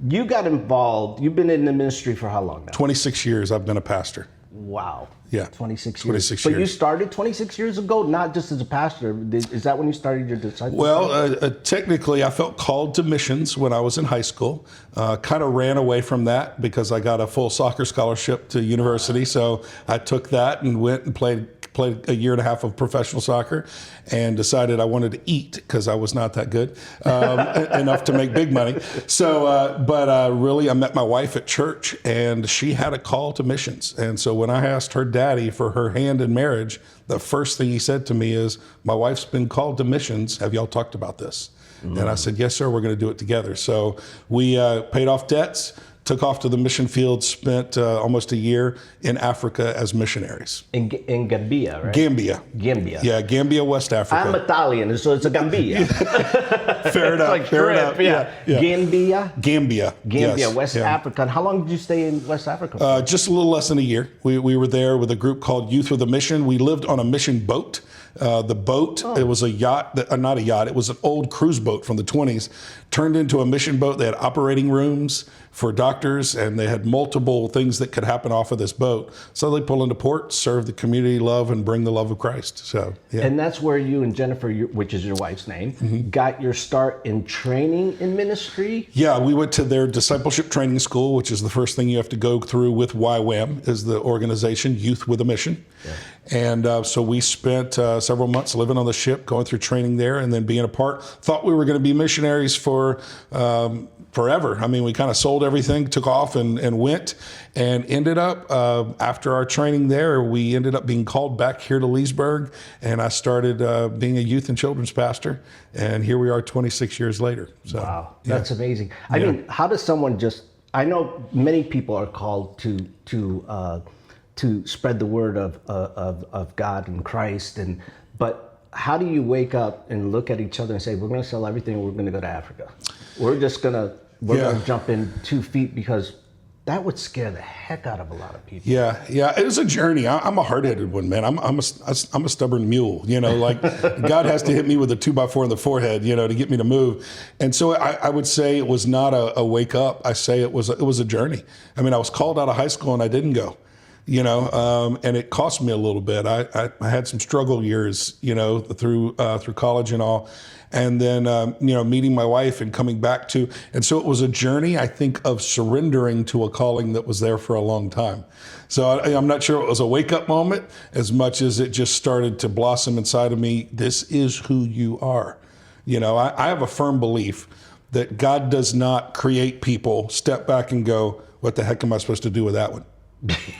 You got involved. You've been in the ministry for how long now? 26 years I've been a pastor. Wow. Yeah. 26 years. 26 But years. you started 26 years ago, not just as a pastor. Is that when you started your discipleship? Well, technically, I felt called to missions when I was in high school. Kind of ran away from that because I got a full soccer scholarship to university. So I took that and went and played a year and a half of professional soccer and decided I wanted to eat because I was not that good enough to make big money. So, but really, I met my wife at church and she had a call to missions. And so when I asked her daddy for her hand in marriage, the first thing he said to me is, my wife's been called to missions. Have y'all talked about this? And I said, yes, sir, we're going to do it together. So we paid off debts, took off to the mission field, spent almost a year in Africa as missionaries. In Gambia, right? Gambia. Gambia. Yeah, Gambia, West Africa. I'm Italian, so it's a Gambia. Fair enough. Like fair shrimp, enough. yeah. Gambia. Gambia. Gambia, yes, West yeah. Africa. And how long did you stay in West Africa for? Just a little less than a year. We were there with a group called Youth with a Mission. We lived on a mission boat. The boat, it was a yacht, not a yacht, it was an old cruise boat from the 20s, turned into a mission boat. They had operating rooms for doctors, and they had multiple things that could happen off of this boat. So they pull into port, serve the community love, and bring the love of Christ. So, yeah. And that's where you and Jennifer, which is your wife's name, got your start in training in ministry? Yeah, we went to their discipleship training school, which is the first thing you have to go through with YWAM, is the organization, Youth with a Mission. Yeah. And so we spent several months living on the ship, going through training there, and then being a part. Thought we were going to be missionaries for forever. I mean, we kind of sold everything, took off and went, and ended up, after our training there, we ended up being called back here to Leesburg, and I started being a youth and children's pastor, and here we are 26 years later. So, wow, that's amazing. I mean, how does someone just, I know many people are called to spread the word of God and Christ, but how do you wake up and look at each other and say, we're going to sell everything and we're going to go to Africa? We're gonna jump in 2 feet, because that would scare the heck out of a lot of people. Yeah, it was a journey. I'm a hard-headed one, man. I'm a stubborn mule. You know, like God has to hit me with a 2x4 in the forehead, you know, to get me to move. And so I would say it was not a wake up. I say it was a journey. I mean, I was called out of high school and I didn't go. You know, and it cost me a little bit. I had some struggle years, you know, through college and all. And then, you know, meeting my wife and coming back to, and so it was a journey, I think, of surrendering to a calling that was there for a long time. So I'm not sure it was a wake up moment as much as it just started to blossom inside of me. This is who you are. You know, I have a firm belief that God does not create people, step back and go, what the heck am I supposed to do with that one?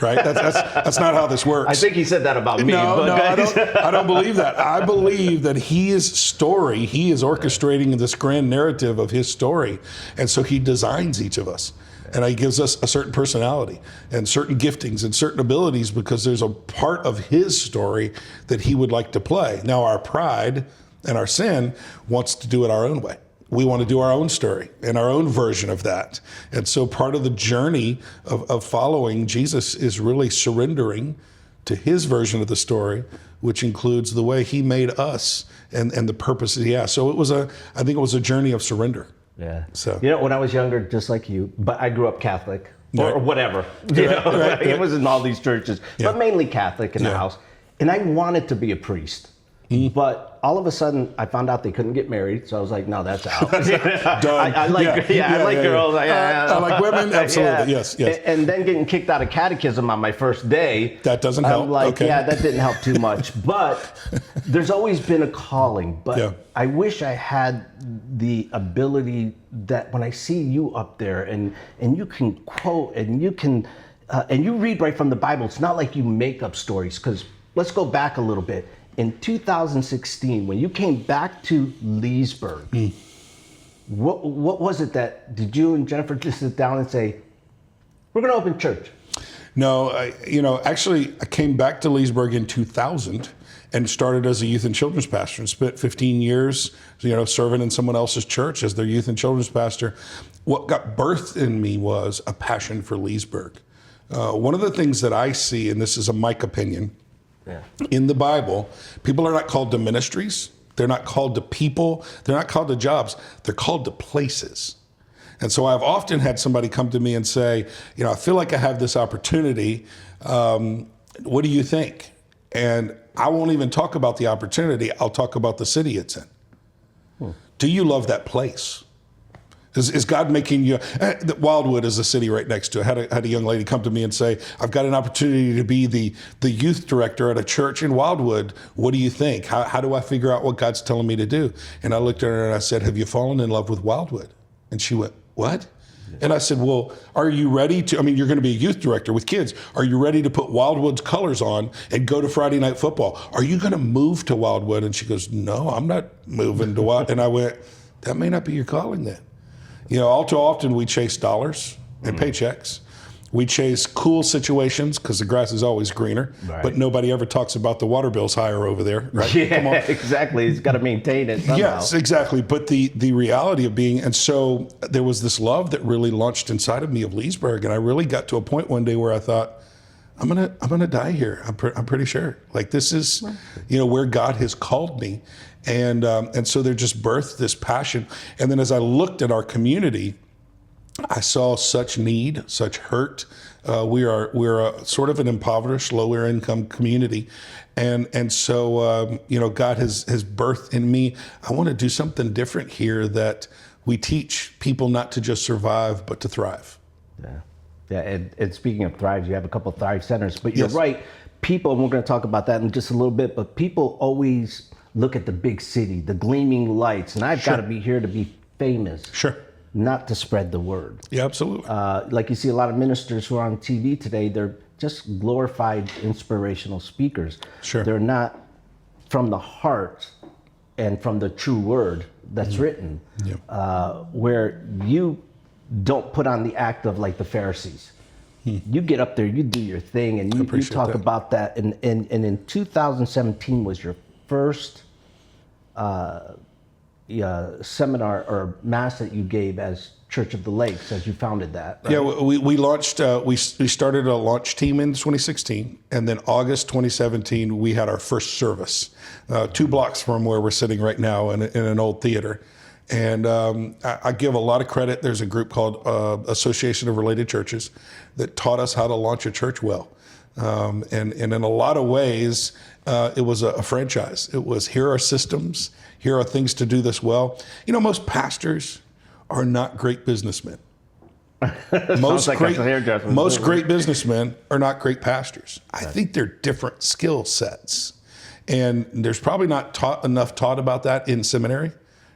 Right? That's not how this works. I think he said that about me. No, I don't believe that. I believe that his story, he is orchestrating this grand narrative of his story. And so he designs each of us. And he gives us a certain personality and certain giftings and certain abilities, because there's a part of his story that he would like to play. Now, our pride and our sin wants to do it our own way. We want to do our own story and our own version of that. And so part of the journey of following Jesus is really surrendering to his version of the story, which includes the way he made us and the purpose that he has. So I think it was a journey of surrender. Yeah. So, you know, when I was younger, just like you, but I grew up Catholic or whatever. Right. It was in all these churches, but mainly Catholic in the house. And I wanted to be be a priest. But all of a sudden, I found out they couldn't get married, so I was like, "No, that's out." Done. I like girls. I like women. Absolutely, yes. And then getting kicked out of catechism on my first day. That doesn't help. I'm like, okay. Yeah, that didn't help too much. But there's always been a calling. But I wish I had the ability that when I see you up there and you can quote and you can and you read right from the Bible. It's not like you make up stories. Because let's go back a little bit. In 2016, when you came back to Leesburg, what was it that, did you and Jennifer just sit down and say, we're going to open church? No, actually, I came back to Leesburg in 2000 and started as a youth and children's pastor and spent 15 years, serving in someone else's church as their youth and children's pastor. What got birthed in me was a passion for Leesburg. One of the things that I see, and this is a Mike opinion, in the Bible, people are not called to ministries. They're not called to people. They're not called to jobs. They're called to places. And so I've often had somebody come to me and say, I feel like I have this opportunity. What do you think? And I won't even talk about the opportunity. I'll talk about the city it's in. Do you love that place? Is God making you? Wildwood is a city right next to it. I had a young lady come to me and say, I've got an opportunity to be the youth director at a church in Wildwood. What do you think? How do I figure out what God's telling me to do? And I looked at her and I said, have you fallen in love with Wildwood? And she went, what? And I said, well, are you ready to, you're going to be a youth director with kids. Are you ready to put Wildwood's colors on and go to Friday night football? Are you going to move to Wildwood? And she goes, no, I'm not moving to Wildwood. And I went, that may not be your calling then. All too often we chase dollars and paychecks. We chase cool situations because the grass is always greener, but nobody ever talks about the water bill's higher over there, right? Yeah, come on. Exactly. It's got to maintain it somehow. Yes, exactly. But the reality of being, and so there was this love that really launched inside of me of Leesburg, and I really got to a point one day where I thought, I'm gonna die here. I'm pretty sure. Like this is, where God has called me, and so there just birthed this passion. And then as I looked at our community, I saw such need, such hurt. We're a sort of an impoverished, lower income community, and so God has birthed in me. I want to do something different here, that we teach people not to just survive but to thrive. Yeah, and speaking of Thrive, you have a couple of Thrive centers, but you're right. People, and we're going to talk about that in just a little bit, but people always look at the big city, the gleaming lights, and I've got to be here to be famous. Sure. Not to spread the word. Yeah, absolutely. Like you see a lot of ministers who are on TV today, they're just glorified inspirational speakers. Sure. They're not from the heart and from the true word that's written, where you don't put on the act of like the Pharisees. You get up there, you do your thing, and you talk about that. And in 2017 was your first seminar or mass that you gave as Church of the Lakes, as you founded that. Right? Yeah, we launched, we started a launch team in 2016, and then August 2017, we had our first service, 2 blocks from where we're sitting right now in an old theater. And I give a lot of credit. There's a group called Association of Related Churches that taught us how to launch a church well. And in a lot of ways, it was a franchise. It was, here are systems, here are things to do this well. Most pastors are not great businessmen. Most great businessmen are not great pastors. I think they're different skill sets. And there's probably not enough taught about that in seminary.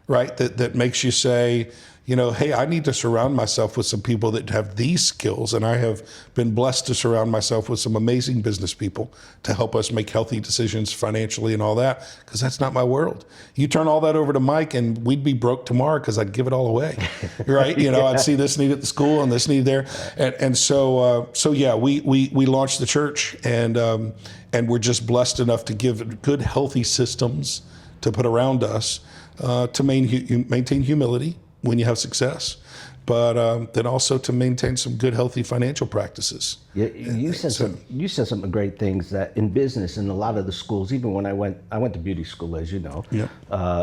Right, that makes you say, hey, I need to surround myself with some people that have these skills, and I have been blessed to surround myself with some amazing business people to help us make healthy decisions financially and all that, because that's not my world. You turn all that over to Mike, and we'd be broke tomorrow because I'd give it all away, right? I'd see this need at the school and this need there, and so we launched the church, and we're just blessed enough to give good, healthy systems to put around us. To maintain humility when you have success, but then also to maintain some good, healthy financial practices. Yeah, you said some great things that in business, in a lot of the schools, even when I went to beauty school, as you know. Yeah.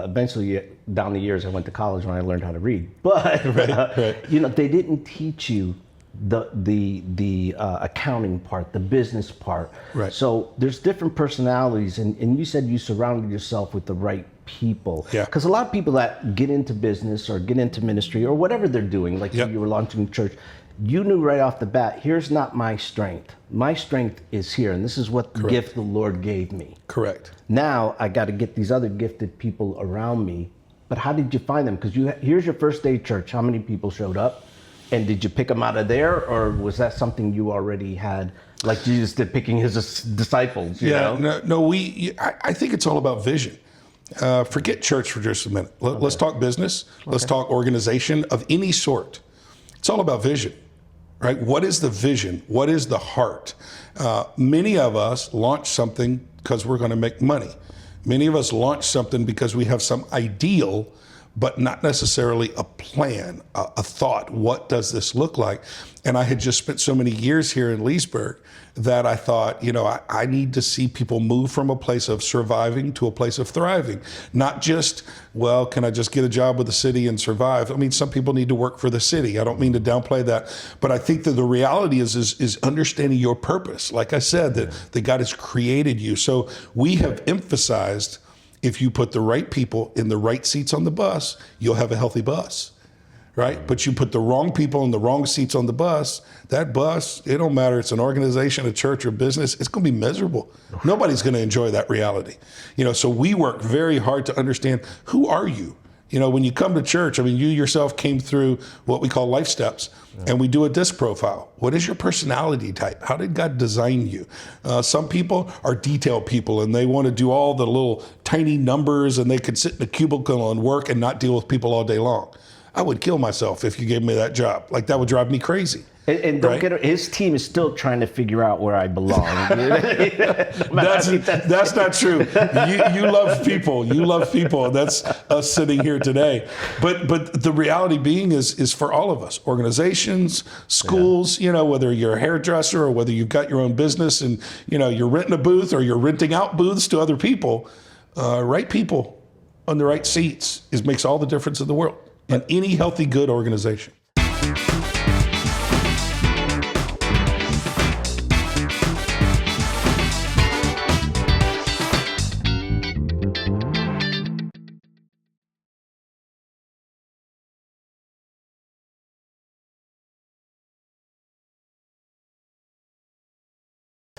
Eventually, down the years, I went to college when I learned how to read. But they didn't teach you the accounting part, the business part. Right. So there's different personalities, and you said you surrounded yourself with the right people. Yeah. Because a lot of people that get into business or get into ministry or whatever they're doing, like you were launching a church, you knew right off the bat, here's not my strength. My strength is here, and this is what the gift the Lord gave me. Correct. Now I got to get these other gifted people around me. But how did you find them? Because here's your first day church. How many people showed up? And did you pick them out of there, or was that something you already had, like Jesus did picking his disciples? I think it's all about vision. Forget church for just a minute. Let's talk business. Let's talk organization of any sort. It's all about vision, right? What is the vision? What is the heart? Many of us launch something because we're going to make money. Many of us launch something because we have some ideal, but not necessarily a plan, a thought. What does this look like? And I had just spent so many years here in Leesburg that I thought, I need to see people move from a place of surviving to a place of thriving. Not just, well, can I just get a job with the city and survive? I mean, some people need to work for the city. I don't mean to downplay that, but I think that the reality is understanding your purpose. Like I said, that God has created you. So we have emphasized, if you put the right people in the right seats on the bus, you'll have a healthy bus. Right? But you put the wrong people in the wrong seats on the bus, that bus, it don't matter. It's an organization, a church, or business. It's going to be miserable. Nobody's going to enjoy that reality. So we work very hard to understand, who are you? When you come to church, I mean, you yourself came through what we call life steps, and we do a disc profile. What is your personality type? How did God design you? Some people are detail people, and they want to do all the little tiny numbers, and they could sit in a cubicle and work and not deal with people all day long. I would kill myself if you gave me that job. Like, that would drive me crazy. And don't get it, his team is still trying to figure out where I belong. That's not true. You love people. You love people. And that's us sitting here today. But the reality being is for all of us, organizations, schools, whether you're a hairdresser or whether you've got your own business and, you're renting a booth or you're renting out booths to other people, right people on the right seats makes all the difference in the world. In any healthy, good organization.